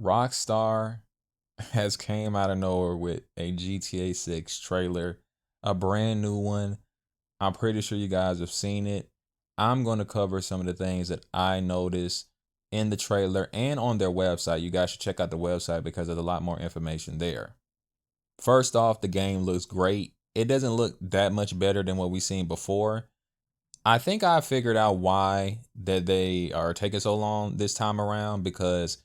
Rockstar has came out of nowhere with a GTA 6 trailer, a brand new one. I'm pretty sure you guys have seen it. I'm going to cover some of the things that I noticed in the trailer and on their website. You guys should check out the website because there's a lot more information there. First off, the game looks great. It doesn't look that much better than what we've seen before. I think I figured out why that they are taking so long this time around because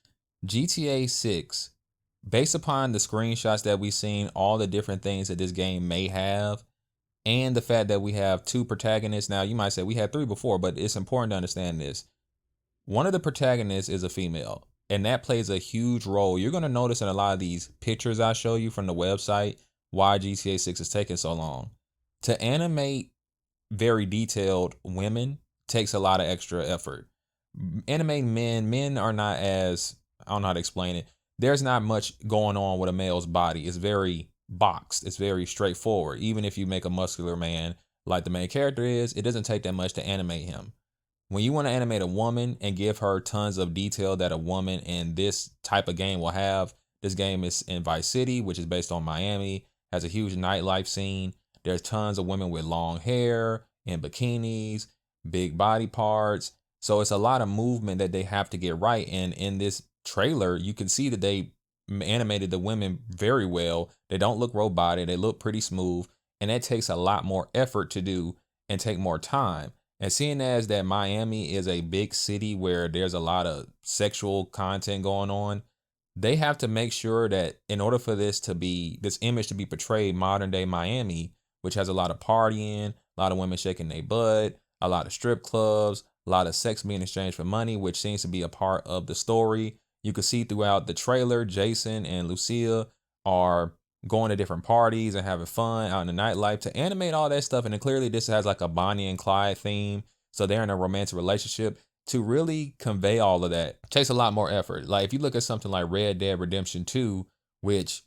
GTA 6, based upon the screenshots that we've seen, all the different things that this game may have, and the fact that we have two protagonists. Now, you might say we had three before, but it's important to understand this. One of the protagonists is a female, and that plays a huge role. You're going to notice in a lot of these pictures I show you from the website why GTA 6 is taking so long. To animate very detailed women takes a lot of extra effort. Animating men are not as, I don't know how to explain it. There's not much going on with a male's body. It's very boxed. It's very straightforward. Even if you make a muscular man like the main character is, it doesn't take that much to animate him. When you want to animate a woman and give her tons of detail that a woman in this type of game will have, this game is in Vice City, which is based on Miami, has a huge nightlife scene. There's tons of women with long hair in bikinis, big body parts. So it's a lot of movement that they have to get right. And in this trailer, you can see that they animated the women very well. They don't look robotic. They look pretty smooth. And that takes a lot more effort to do and take more time. And seeing as that Miami is a big city where there's a lot of sexual content going on, they have to make sure that in order for this image to be portrayed modern day Miami, which has a lot of partying, a lot of women shaking their butt, a lot of strip clubs, a lot of sex being exchanged for money, which seems to be a part of the story. You can see throughout the trailer, Jason and Lucia are going to different parties and having fun out in the nightlife to animate all that stuff. And then clearly this has like a Bonnie and Clyde theme. So they're in a romantic relationship. To really convey all of that takes a lot more effort. Like if you look at something like Red Dead Redemption 2, which,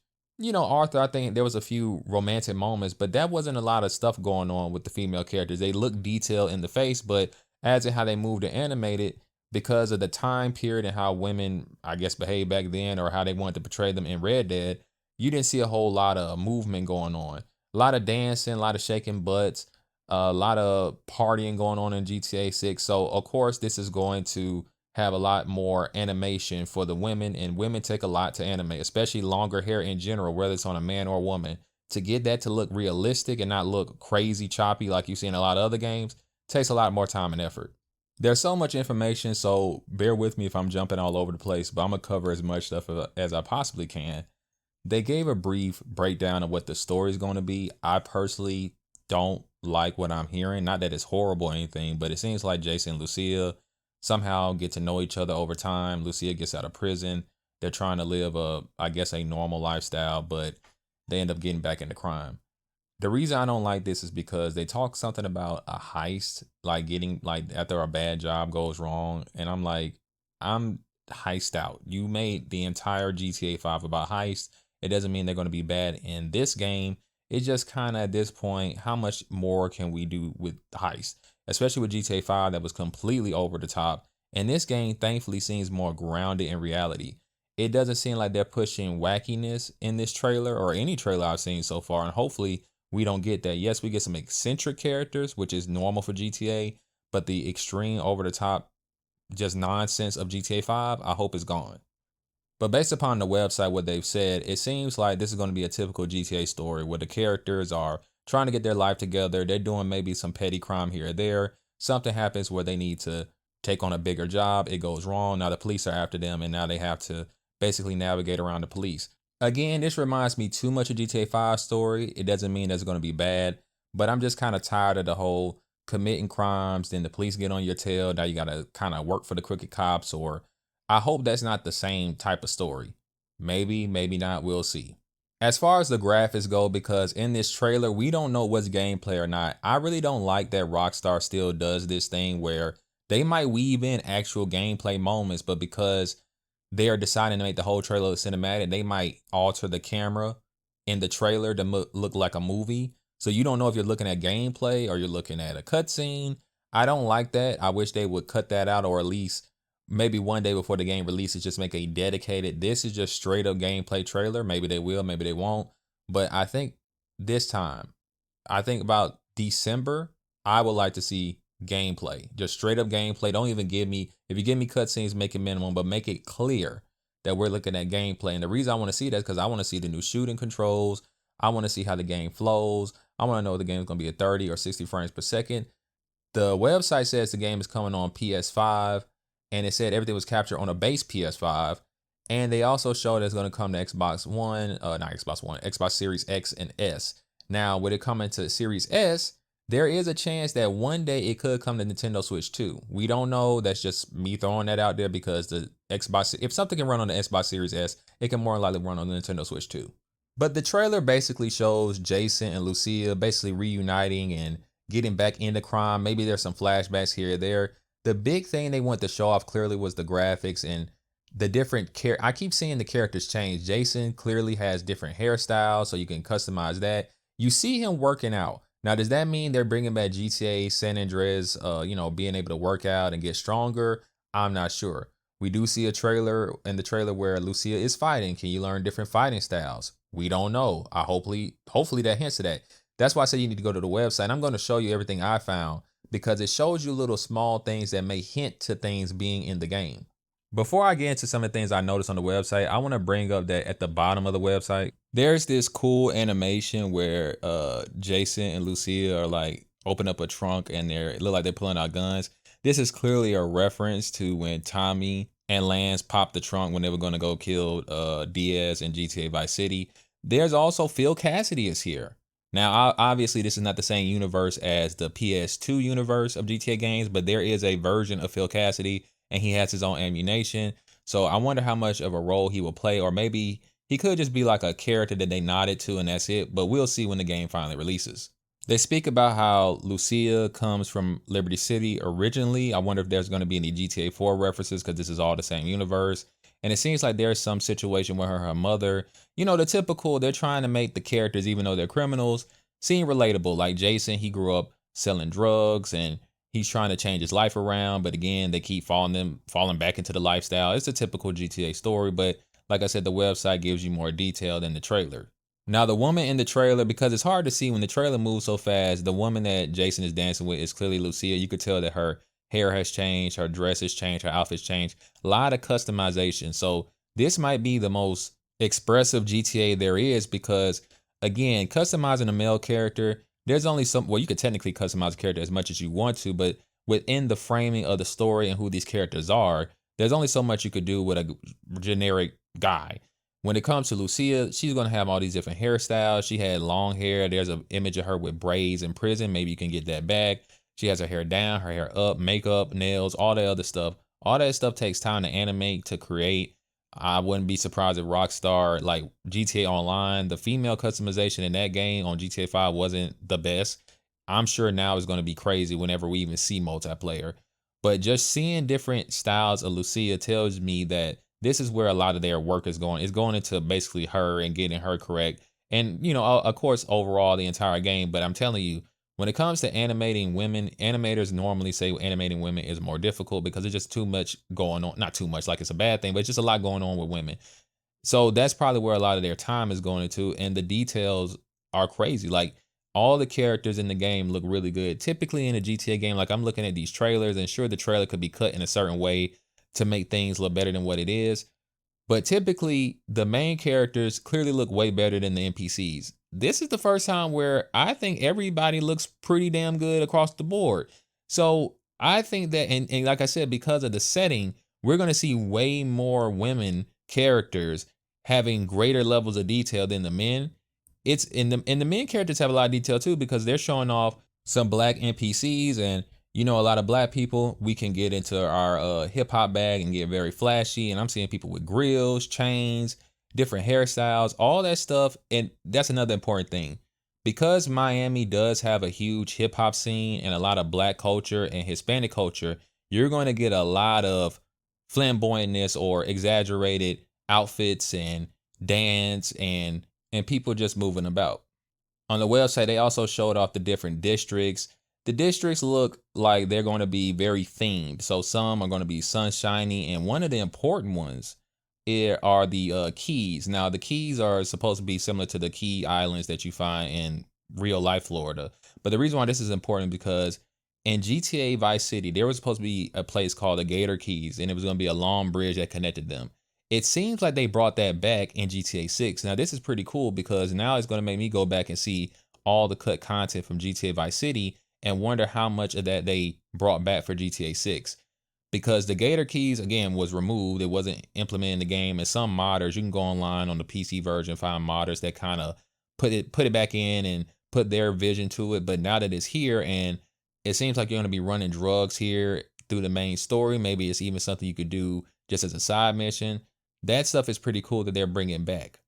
Arthur, I think there was a few romantic moments, but that wasn't a lot of stuff going on with the female characters. They look detailed in the face, but as in how they moved to animate it, because of the time period and how women, I guess, behaved back then or how they wanted to portray them in Red Dead, you didn't see a whole lot of movement going on. A lot of dancing, a lot of shaking butts, a lot of partying going on in GTA 6. So, of course, this is going to have a lot more animation for the women, and women take a lot to animate, especially longer hair in general, whether it's on a man or a woman. To get that to look realistic and not look crazy choppy like you see in a lot of other games takes a lot more time and effort. There's so much information, so bear with me if I'm jumping all over the place, but I'm going to cover as much stuff as I possibly can. They gave a brief breakdown of what the story is going to be. I personally don't like what I'm hearing. Not that it's horrible or anything, but it seems like Jason and Lucia somehow get to know each other over time. Lucia gets out of prison. They're trying to live a normal lifestyle, but they end up getting back into crime. The reason I don't like this is because they talk something about a heist, like getting like after a bad job goes wrong. And I'm like, I'm heist out. You made the entire GTA 5 about heist. It doesn't mean they're going to be bad in this game. It's just kind of at this point, how much more can we do with heist? Especially with GTA 5 that was completely over the top. And this game thankfully seems more grounded in reality. It doesn't seem like they're pushing wackiness in this trailer or any trailer I've seen so far. And hopefully we don't get that. Yes, we get some eccentric characters, which is normal for GTA, but the extreme over the top, just nonsense of GTA 5, I hope is gone. But based upon the website, what they've said, it seems like this is going to be a typical GTA story where the characters are trying to get their life together. They're doing maybe some petty crime here or there. Something happens where they need to take on a bigger job. It goes wrong. Now the police are after them, and now they have to basically navigate around the police. Again, this reminds me too much of GTA 5 story. It doesn't mean it's going to be bad, but I'm just kind of tired of the whole committing crimes, then the police get on your tail. Now you got to kind of work for the crooked cops, or I hope that's not the same type of story. Maybe, maybe not. We'll see. As far as the graphics go, because in this trailer, we don't know what's gameplay or not. I really don't like that Rockstar still does this thing where they might weave in actual gameplay moments, but because they are deciding to make the whole trailer cinematic, they might alter the camera in the trailer to look like a movie. So you don't know if you're looking at gameplay or you're looking at a cutscene. I don't like that. I wish they would cut that out or at least maybe one day before the game releases, just make a dedicated, this is just straight up gameplay trailer. Maybe they will, maybe they won't. But I think this time, I think about December, I would like to see gameplay, just straight up gameplay. Don't even give me, if you give me cutscenes, make it minimum, but make it clear that we're looking at gameplay. And the reason I want to see that is because I want to see the new shooting controls. I want to see how the game flows. I want to know if the game is going to be at 30 or 60 frames per second. The website says the game is coming on PS5, and it said everything was captured on a base PS5. And they also showed it's going to come to Xbox One, not Xbox One, Xbox Series X and S. Now, with it coming to Series S, there is a chance that one day it could come to Nintendo Switch 2. We don't know. That's just me throwing that out there because the Xbox, if something can run on the Xbox Series S, it can more likely run on the Nintendo Switch 2. But the trailer basically shows Jason and Lucia basically reuniting and getting back into crime. Maybe there's some flashbacks here or there. The big thing they want to show off clearly was the graphics and the different I keep seeing the characters change. Jason clearly has different hairstyles, so you can customize that. You see him working out. Now, does that mean they're bringing back GTA San Andreas, being able to work out and get stronger? I'm not sure. We do see a trailer in the trailer where Lucia is fighting. Can you learn different fighting styles? We don't know. Hopefully that hints at that. That's why I say you need to go to the website. I'm going to show you everything I found because it shows you little small things that may hint to things being in the game. Before I get into some of the things I noticed on the website, I want to bring up that at the bottom of the website, there's this cool animation where Jason and Lucia are like open up a trunk and it look like they're pulling out guns. This is clearly a reference to when Tommy and Lance popped the trunk when they were going to go kill Diaz in GTA Vice City. There's also Phil Cassidy is here. Now, obviously, this is not the same universe as the PS2 universe of GTA games, but there is a version of Phil Cassidy, and he has his own ammunition. So I wonder how much of a role he will play, or maybe he could just be like a character that they nodded to, and that's it. But we'll see when the game finally releases. They speak about how Lucia comes from Liberty City originally. I wonder if there's going to be any GTA 4 references because this is all the same universe. And it seems like there's some situation where her mother, the typical, they're trying to make the characters, even though they're criminals, seem relatable. Like Jason, he grew up selling drugs and he's trying to change his life around. But again, they keep falling back into the lifestyle. It's a typical GTA story. But like I said, the website gives you more detail than the trailer. Now, the woman in the trailer, because it's hard to see when the trailer moves so fast, the woman that Jason is dancing with is clearly Lucia. You could tell that her hair has changed, her dress has changed, her outfit's changed. A lot of customization. So this might be the most expressive GTA there is because, again, customizing a male character, there's only you could technically customize a character as much as you want to, but within the framing of the story and who these characters are, there's only so much you could do with a generic guy. When it comes to Lucia, she's going to have all these different hairstyles. She had long hair. There's an image of her with braids in prison. Maybe you can get that back. She has her hair down, her hair up, makeup, nails, all that other stuff. All that stuff takes time to animate, to create. I wouldn't be surprised if Rockstar, like GTA Online, the female customization in that game on GTA 5 wasn't the best. I'm sure now it's going to be crazy whenever we even see multiplayer. But just seeing different styles of Lucia tells me that this is where a lot of their work is going. It's going into basically her and getting her correct. And, of course, overall, the entire game. But I'm telling you, when it comes to animating women, animators normally say animating women is more difficult because there's just too much going on. Not too much like it's a bad thing, but it's just a lot going on with women. So that's probably where a lot of their time is going into. And the details are crazy. Like all the characters in the game look really good. Typically in a GTA game, like I'm looking at these trailers and sure the trailer could be cut in a certain way to make things look better than what it is. But typically, the main characters clearly look way better than the NPCs. This is the first time where I think everybody looks pretty damn good across the board. So I think that, and like I said, because of the setting, we're going to see way more women characters having greater levels of detail than the men. And the men characters have a lot of detail too because they're showing off some black NPCs and a lot of black people, we can get into our hip hop bag and get very flashy. And I'm seeing people with grills, chains, different hairstyles, all that stuff. And that's another important thing. Because Miami does have a huge hip hop scene and a lot of black culture and Hispanic culture, you're going to get a lot of flamboyantness or exaggerated outfits and dance and people just moving about. On the website, they also showed off the different districts. The districts look like they're going to be very themed. So some are going to be sunshiny, and one of the important ones are the keys. Now the keys are supposed to be similar to the key islands that you find in real life Florida. But the reason why this is important because in GTA Vice City, there was supposed to be a place called the Gator Keys, and it was going to be a long bridge that connected them. It seems like they brought that back in GTA 6. Now this is pretty cool because now it's going to make me go back and see all the cut content from GTA Vice City and wonder how much of that they brought back for GTA 6. Because the Gator keys again was removed, it wasn't implemented in the game. And some modders, you can go online on the PC version, find modders that kind of put it back in and put their vision to it. But now that it's here, and it seems like you're going to be running drugs here through the main story, maybe it's even something you could do just as a side mission. That stuff is pretty cool that they're bringing back.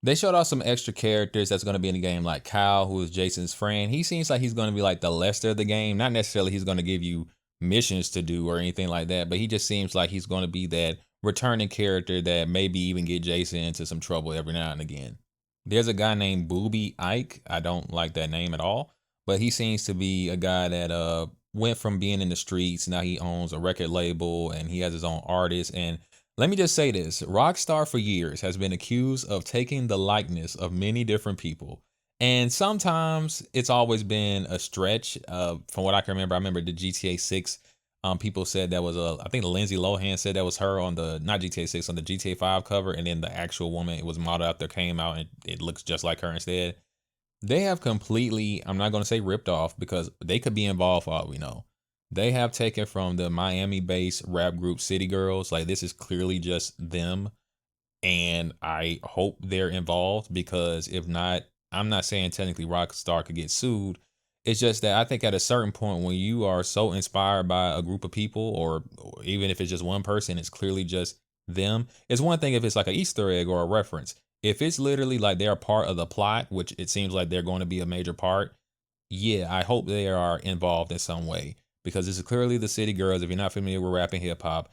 They showed off some extra characters that's going to be in the game, like Kyle, who is Jason's friend. He seems like he's going to be like the Lester of the game. Not necessarily he's going to give you missions to do or anything like that, but he just seems like he's going to be that returning character that maybe even get Jason into some trouble every now and again. There's a guy named Booby Ike. I don't like that name at all, but he seems to be a guy that went from being in the streets. Now he owns a record label and he has his own artist. And let me just say this, Rockstar for years has been accused of taking the likeness of many different people. And sometimes it's always been a stretch. From what I can remember, I remember the GTA 6. People said that was I think Lindsay Lohan said that was her on the, not GTA 6, on the GTA 5 cover. And then the actual woman, it was modeled out there, came out and it looks just like her instead. They have completely, I'm not going to say ripped off because they could be involved for all we know. They have taken from the Miami-based rap group City Girls. Like, this is clearly just them. And I hope they're involved because if not, I'm not saying technically Rockstar could get sued. It's just that I think at a certain point when you are so inspired by a group of people, or even if it's just one person, it's clearly just them. It's one thing if it's like an Easter egg or a reference. If it's literally like they're part of the plot, which it seems like they're going to be a major part, yeah, I hope they are involved in some way. Because this is clearly the City Girls. If you're not familiar with rap and hip hop,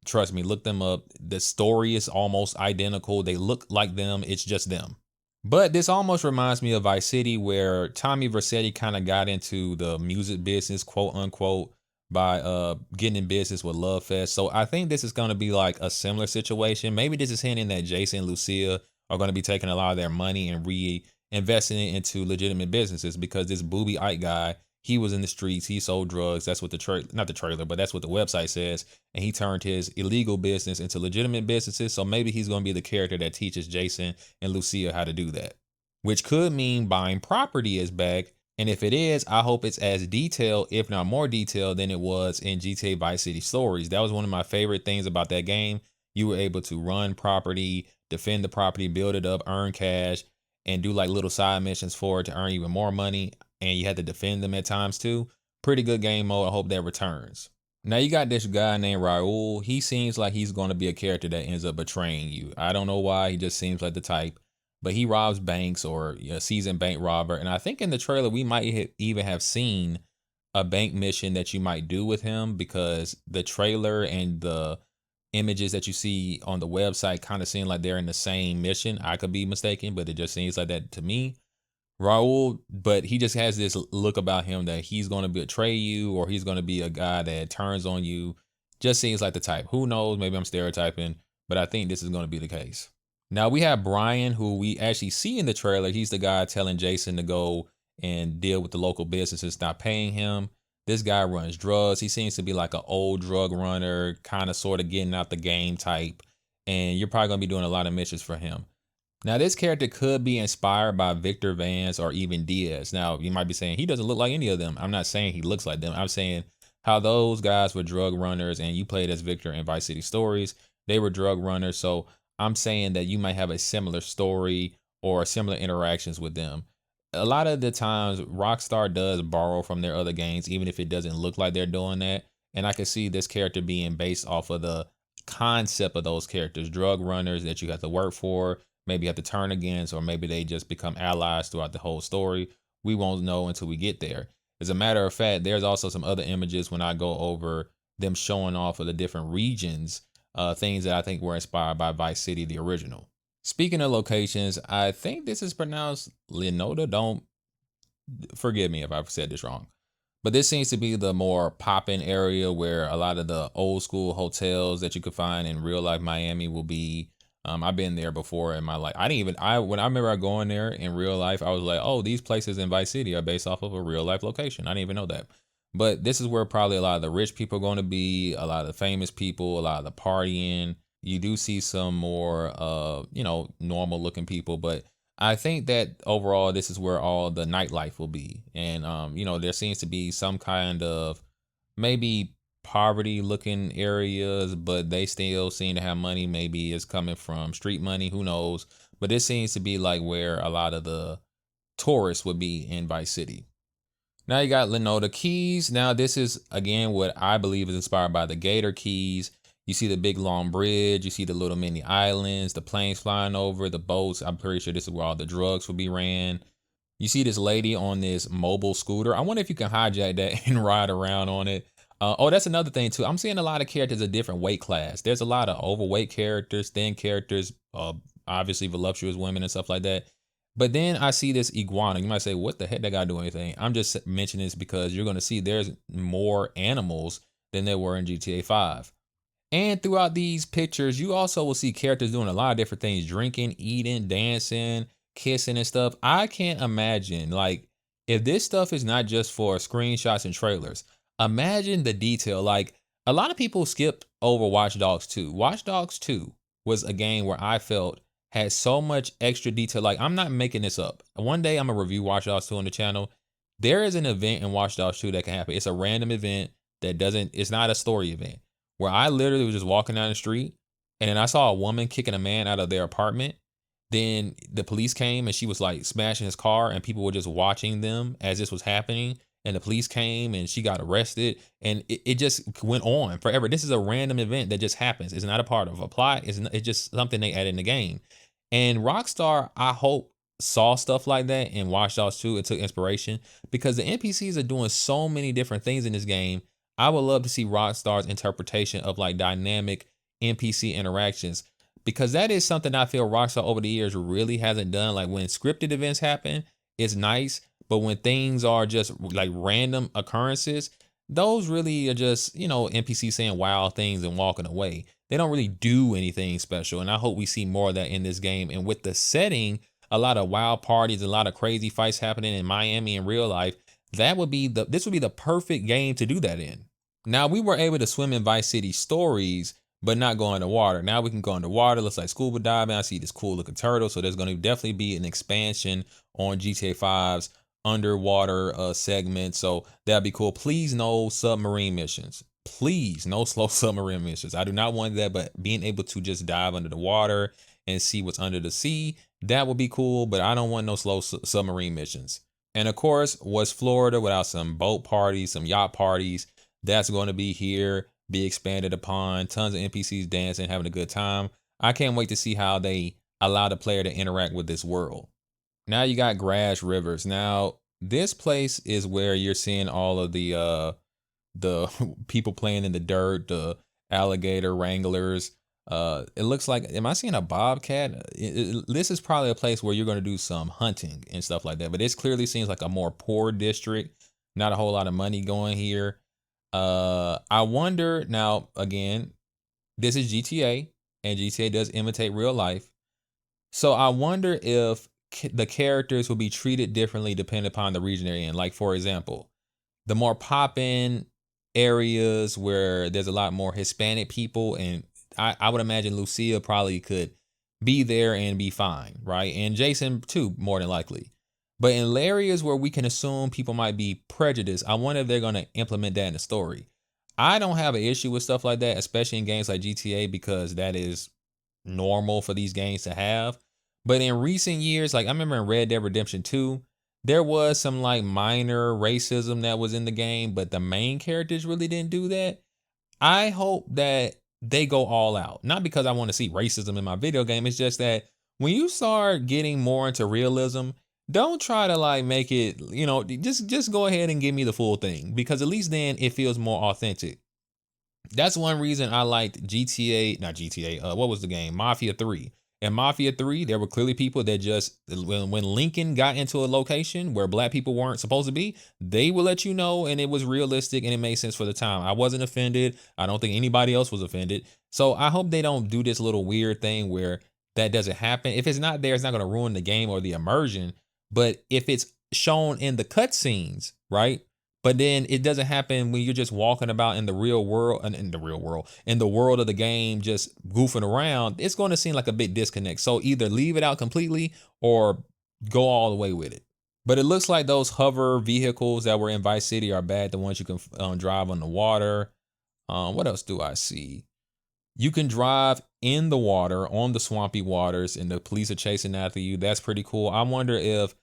trust me, look them up. The story is almost identical. They look like them. It's just them. But this almost reminds me of Vice City, where Tommy Vercetti kind of got into the music business, quote unquote, by getting in business with Love Fest. So I think this is going to be like a similar situation. Maybe this is hinting that Jason and Lucia are going to be taking a lot of their money and reinvesting it into legitimate businesses, because this Booby Ike guy, he was in the streets. He sold drugs. That's what not the trailer, but that's what the website says. And he turned his illegal business into legitimate businesses. So maybe he's going to be the character that teaches Jason and Lucia how to do that, which could mean buying property is back. And if it is, I hope it's as detailed, if not more detailed, than it was in GTA Vice City Stories. That was one of my favorite things about that game. You were able to run property, defend the property, build it up, earn cash, and do like little side missions for it to earn even more money. And you had to defend them at times too. Pretty good game mode. I hope that returns. Now you got this guy named Raul. He seems like he's going to be a character that ends up betraying you. I don't know why. He just seems like the type. But he robs banks, or a seasoned bank robber. And I think in the trailer we might even have seen a bank mission that you might do with him, because the trailer and the images that you see on the website kind of seem like they're in the same mission. I could be mistaken, but it just seems like that to me. Raul, but he just has this look about him that he's going to betray you, or he's going to be a guy that turns on you. Just seems like the type. Who knows? Maybe I'm stereotyping, but I think this is going to be the case. Now we have Brian, who we actually see in the trailer. He's the guy telling Jason to go and deal with the local businesses not paying him. This guy runs drugs. He seems to be like an old drug runner, kind of sort of getting out the game type. And you're probably going to be doing a lot of missions for him. Now, this character could be inspired by Victor Vance or even Diaz. Now, you might be saying he doesn't look like any of them. I'm not saying he looks like them. I'm saying how those guys were drug runners, and you played as Victor in Vice City Stories. They were drug runners. So I'm saying that you might have a similar story or similar interactions with them. A lot of the times, Rockstar does borrow from their other games, even if it doesn't look like they're doing that. And I can see this character being based off of the concept of those characters, drug runners that you have to work for, maybe have to turn against, or maybe they just become allies throughout the whole story. We won't know until we get there. As a matter of fact, there's also some other images when I go over them showing off of the different regions, things that I think were inspired by Vice City, the original. Speaking of locations, I think this is pronounced Lenoda. Don't forgive me if I've said this wrong. But this seems to be the more poppin' area where a lot of the old school hotels that you could find in real life Miami will be. I've been there before in my life. When I remember going there in real life, I was like, oh, these places in Vice City are based off of a real life location. I didn't even know that. But this is where probably a lot of the rich people are going to be, a lot of the famous people, a lot of the partying. You do see some more, normal looking people, but I think that overall, this is where all the nightlife will be. And, there seems to be some kind of maybe poverty looking areas, but they still seem to have money. Maybe it's coming from street money. Who knows? But this seems to be like where a lot of the tourists would be in Vice City. Now you got Lenoda Keys. Now this is again what I believe is inspired by the Gator Keys. You see the big long bridge, you see the little mini islands, the planes flying over, the boats. I'm pretty sure this is where all the drugs will be ran. You see this lady on this mobile scooter. I wonder if you can hijack that and ride around on it. That's another thing too. I'm seeing a lot of characters of different weight class. There's a lot of overweight characters, thin characters, obviously voluptuous women and stuff like that. But then I see this iguana. You might say, what the heck, that guy do anything? I'm just mentioning this because you're going to see there's more animals than there were in GTA 5. And throughout these pictures, you also will see characters doing a lot of different things, drinking, eating, dancing, kissing and stuff. I can't imagine, like, if this stuff is not just for screenshots and trailers, imagine the detail. Like, a lot of people skip over Watch Dogs 2. Watch Dogs 2 was a game where I felt had so much extra detail. Like, I'm not making this up. One day I'm gonna review Watch Dogs 2 on the channel. There is an event in Watch Dogs 2 that can happen. It's a random event it's not a story event, where I literally was just walking down the street and then I saw a woman kicking a man out of their apartment. Then the police came and she was like smashing his car and people were just watching them as this was happening. And the police came and she got arrested and it just went on forever. This is a random event that just happens. It's not a part of a plot. It's just something they added in the game. And Rockstar, I hope, saw stuff like that in Watch Dogs 2 and took inspiration because the NPCs are doing so many different things in this game. I would love to see Rockstar's interpretation of like dynamic NPC interactions because that is something I feel Rockstar over the years really hasn't done. Like when scripted events happen, it's nice, but when things are just like random occurrences, those really are just, NPCs saying wild things and walking away. They don't really do anything special. And I hope we see more of that in this game. And with the setting, a lot of wild parties, a lot of crazy fights happening in Miami in real life, this would be the perfect game to do that in. Now we were able to swim in Vice City stories, but not go underwater. Now we can go underwater. Looks like scuba diving. I see this cool looking turtle. So there's going to definitely be an expansion on GTA 5's underwater segment. So that'd be cool. Please no submarine missions. Please no slow submarine missions. I do not want that, but being able to just dive under the water and see what's under the sea, that would be cool, but I don't want no slow submarine missions. And of course, what's Florida without some boat parties, some yacht parties? That's going to be here, be expanded upon. Tons of NPCs dancing, having a good time. I can't wait to see how they allow the player to interact with this world. Now you got Grass Rivers. Now this place is where you're seeing all of the people playing in the dirt, the alligator wranglers. It looks like, am I seeing a bobcat? This is probably a place where you're going to do some hunting and stuff like that. But this clearly seems like a more poor district. Not a whole lot of money going here. I wonder now, again, this is GTA and GTA does imitate real life. So I wonder if the characters will be treated differently depending upon the region they're in. Like, for example, the more pop-in areas where there's a lot more Hispanic people, and I would imagine Lucia probably could be there and be fine, right? And Jason too, more than likely. But in areas where we can assume people might be prejudiced, I wonder if they're going to implement that in the story. I don't have an issue with stuff like that, especially in games like GTA, because that is normal for these games to have. But in recent years, like I remember in Red Dead Redemption 2, there was some like minor racism that was in the game, but the main characters really didn't do that. I hope that they go all out. Not because I want to see racism in my video game. It's just that when you start getting more into realism, don't try to like make it, just go ahead and give me the full thing, because at least then it feels more authentic. That's one reason I liked what was the game? Mafia 3. In Mafia 3, there were clearly people that just, when Lincoln got into a location where black people weren't supposed to be, they will let you know, and it was realistic and it made sense for the time. I wasn't offended. I don't think anybody else was offended. So I hope they don't do this little weird thing where that doesn't happen. If it's not there, it's not going to ruin the game or the immersion. But if it's shown in the cutscenes, right? But then it doesn't happen when you're just walking about in the real world, in the world of the game, just goofing around. It's going to seem like a bit disconnect. So either leave it out completely or go all the way with it. But it looks like those hover vehicles that were in Vice City are bad. The ones you can drive on the water. What else do I see? You can drive in the water on the swampy waters, and the police are chasing after you. That's pretty cool. I wonder if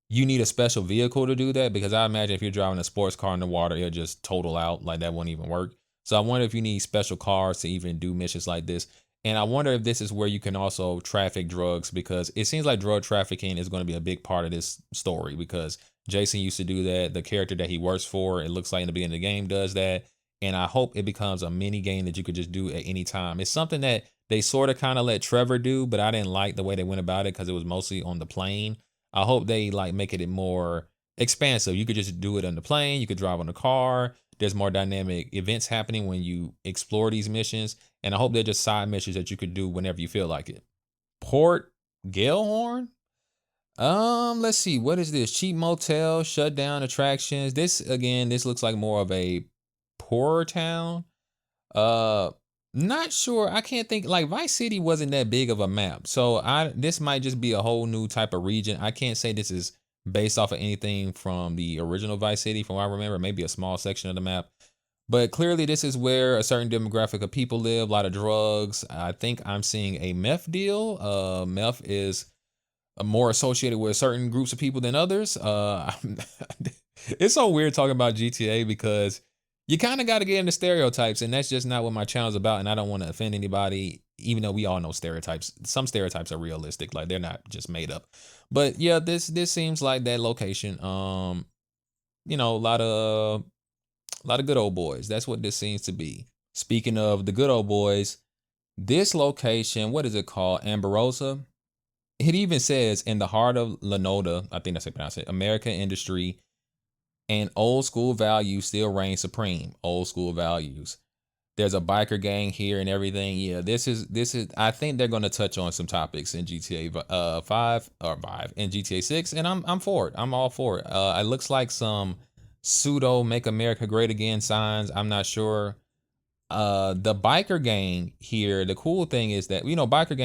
you need a special vehicle to do that, because I imagine if you're driving a sports car in the water, it'll just total out. Like, that wouldn't even work. So I wonder if you need special cars to even do missions like this. And I wonder if this is where you can also traffic drugs, because it seems like drug trafficking is going to be a big part of this story, because Jason used to do that. The character that he works for, it looks like in the beginning of the game, does that. And I hope it becomes a mini game that you could just do at any time. It's something that they sort of kind of let Trevor do, but I didn't like the way they went about it because it was mostly on the plane. I hope they like make it more expansive. You could just do it on the plane. You could drive on the car. There's more dynamic events happening when you explore these missions. And I hope they're just side missions that you could do whenever you feel like it. Port Galehorn? Let's see. What is this? Cheap motel, shut down attractions. This looks like more of a poorer town. Not sure. I can't think. Like, Vice City wasn't that big of a map, so this might just be a whole new type of region. I can't say this is based off of anything from the original Vice City. From what I remember, maybe a small section of the map, but clearly this is where a certain demographic of people live. A lot of drugs. I think I'm seeing a meth deal. Meth is more associated with certain groups of people than others. It's so weird talking about GTA because you kind of got to get into stereotypes, and that's just not what my channel's about. And I don't want to offend anybody, even though we all know stereotypes. Some stereotypes are realistic, like they're not just made up. But yeah, this seems like that location. You know, a lot of good old boys. That's what this seems to be. Speaking of the good old boys, this location, what is it called? Amberosa. It even says in the heart of Lanoda, I think that's how you pronounce it, American industry, and old school values still reign supreme. Old school values. There's a biker gang here and everything. Yeah, this is. I think they're going to touch on some topics in GTA 5 and GTA 6, and I'm for it. I'm all for it. It looks like some pseudo "Make America Great Again" signs. I'm not sure. The biker gang here. The cool thing is that biker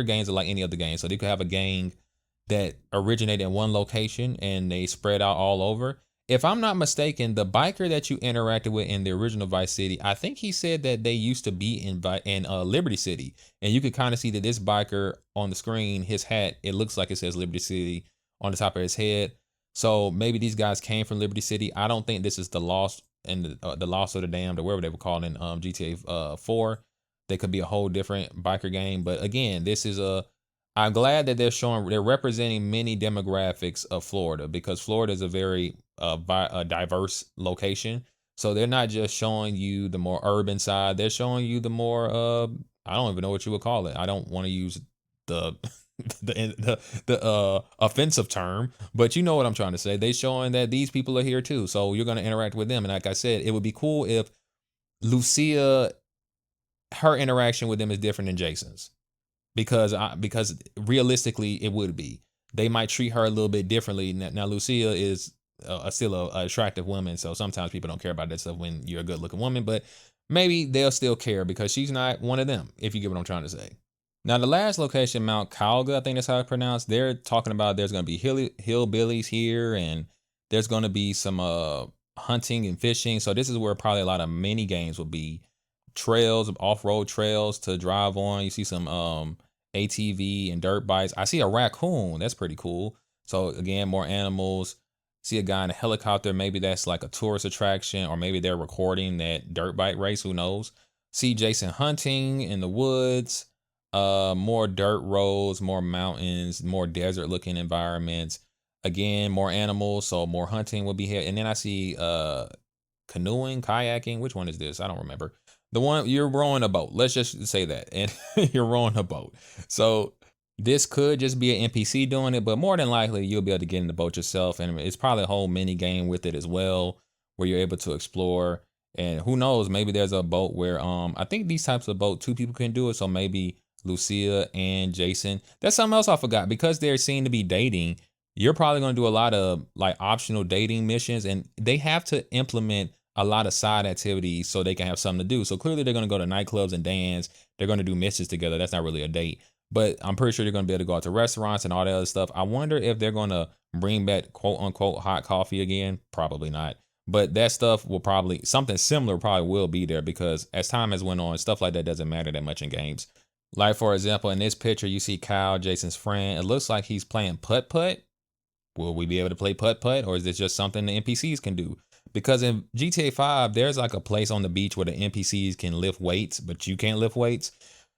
gangs are like any other gang, so they could have a gang that originated in one location and they spread out all over. If I'm not mistaken, the biker that you interacted with in the original Vice City, I think he said that they used to be in Liberty City, and you could kind of see that this biker on the screen, his hat, it looks like it says Liberty City on the top of his head. So maybe these guys came from Liberty City. I don't think this is the Lost and the Lost of the Damned, or whatever they were calling in GTA 4. They could be a whole different biker gang, but again, I'm glad that they're representing many demographics of Florida, because Florida is a very diverse location. So they're not just showing you the more urban side; they're showing you the more I don't even know what you would call it. I don't want to use the the offensive term, but you know what I'm trying to say. They're showing that these people are here too, so you're going to interact with them. And like I said, it would be cool if Lucia, her interaction with them is different than Jason's. Because realistically, it would be. They might treat her a little bit differently. Now Lucia is still a attractive woman, so sometimes people don't care about that stuff when you're a good looking woman, but maybe they'll still care because she's not one of them, if you get what I'm trying to say. Now the last location, Mount Calga, I think that's how it's pronounced. They're talking about there's going to be hillbillies here, and there's going to be some hunting and fishing. So this is where probably a lot of mini games will be. Trails, off-road trails to drive on. You see some ATV and dirt bikes. I see a raccoon. That's pretty cool. So again, more animals. See a guy in a helicopter. Maybe that's like a tourist attraction, or maybe they're recording that dirt bike race. Who knows? See Jason hunting in the woods. More dirt roads, more mountains, more desert looking environments. Again, more animals. So more hunting will be here. And then I see canoeing, kayaking. Which one is this? I don't remember. The one you're rowing a boat. Let's just say that. And you're rowing a boat. So this could just be an NPC doing it, but more than likely you'll be able to get in the boat yourself. And it's probably a whole mini game with it as well, where you're able to explore. And who knows, maybe there's a boat where I think these types of boat, two people can do it. So maybe Lucia and Jason. That's something else I forgot. Because they're seen to be dating, you're probably gonna do a lot of like optional dating missions, and they have to implement a lot of side activities so they can have something to do. So clearly they're going to go to nightclubs and dance. They're going to do missions together. That's not really a date, but I'm pretty sure they're going to be able to go out to restaurants and all that other stuff. I wonder if they're going to bring back quote unquote hot coffee again. Probably not. But that stuff will probably, something similar probably will be there, because as time has went on, stuff like that doesn't matter that much in games. Like for example, in this picture, you see Kyle, Jason's friend. It looks like he's playing putt-putt. Will we be able to play putt-putt, or is this just something the NPCs can do? Because in GTA 5, there's like a place on the beach where the NPCs can lift weights, but you can't lift weights.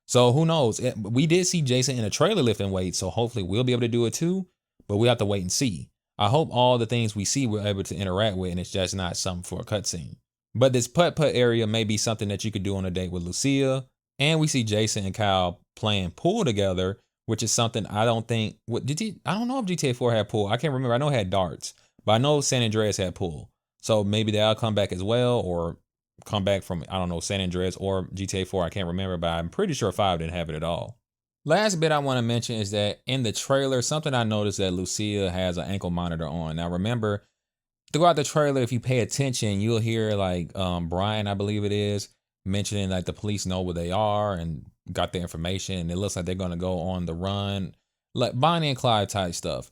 So who knows? We did see Jason in a trailer lifting weights, so hopefully we'll be able to do it too, but we have to wait and see. I hope all the things we see we're able to interact with, and it's just not something for a cutscene. But this putt-putt area may be something that you could do on a date with Lucia. And we see Jason and Kyle playing pool together, which is something I don't think, I don't know if GTA 4 had pool. I can't remember. I know it had darts, but I know San Andreas had pool. So maybe they'll come back as well, or come back from, I don't know, San Andreas or GTA 4. I can't remember, but I'm pretty sure 5 didn't have it at all. Last bit I want to mention is that in the trailer, something I noticed that Lucia has an ankle monitor on. Now remember, throughout the trailer, if you pay attention, you'll hear like Brian, I believe it is, mentioning like the police know where they are and got the information, and it looks like they're going to go on the run, like Bonnie and Clyde type stuff.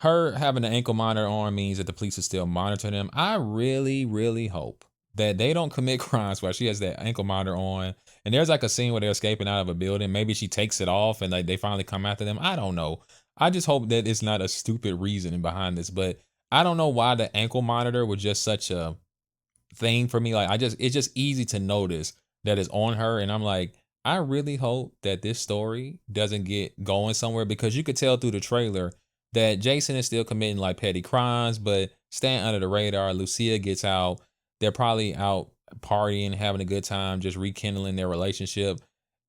Her having an ankle monitor on means that the police are still monitoring them. I really, really hope that they don't commit crimes while she has that ankle monitor on. And there's like a scene where they're escaping out of a building. Maybe she takes it off and like they finally come after them. I don't know. I just hope that it's not a stupid reasoning behind this, but I don't know why the ankle monitor was just such a thing for me. Like it's just easy to notice that it's on her. And I'm like, I really hope that this story doesn't get going somewhere, because you could tell through the trailer that Jason is still committing like petty crimes, but staying under the radar. Lucia gets out. They're probably out partying, having a good time, just rekindling their relationship.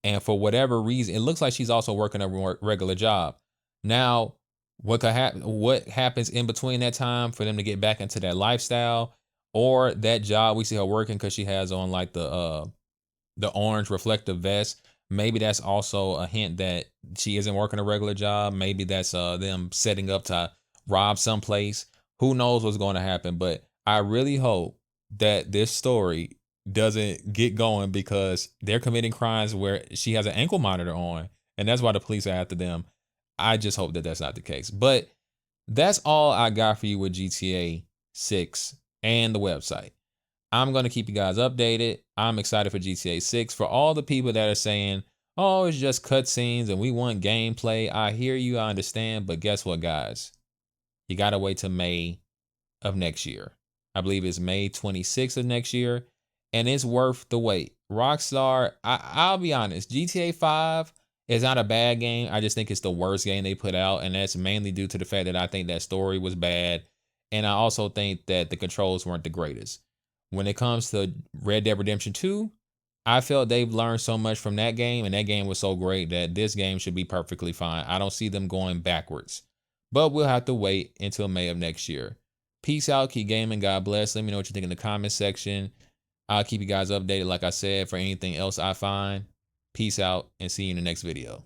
And for whatever reason, it looks like she's also working a regular job. Now, what could happen? What happens in between that time for them to get back into that lifestyle, or that job we see her working because she has on like the orange reflective vest? Maybe that's also a hint that she isn't working a regular job. Maybe that's them setting up to rob someplace. Who knows what's going to happen? But I really hope that this story doesn't get going, because they're committing crimes where she has an ankle monitor on, and that's why the police are after them. I just hope that that's not the case. But that's all I got for you with GTA 6 and the website. I'm going to keep you guys updated. I'm excited for GTA 6. For all the people that are saying, oh, it's just cutscenes and we want gameplay, I hear you, I understand. But guess what, guys? You got to wait till May of next year. I believe it's May 26th of next year. And it's worth the wait. Rockstar, I'll be honest, GTA 5 is not a bad game. I just think it's the worst game they put out. And that's mainly due to the fact that I think that story was bad. And I also think that the controls weren't the greatest. When it comes to Red Dead Redemption 2, I felt they've learned so much from that game, and that game was so great that this game should be perfectly fine. I don't see them going backwards. But we'll have to wait until May of next year. Peace out, keep gaming, God bless. Let me know what you think in the comment section. I'll keep you guys updated, like I said, for anything else I find. Peace out, and see you in the next video.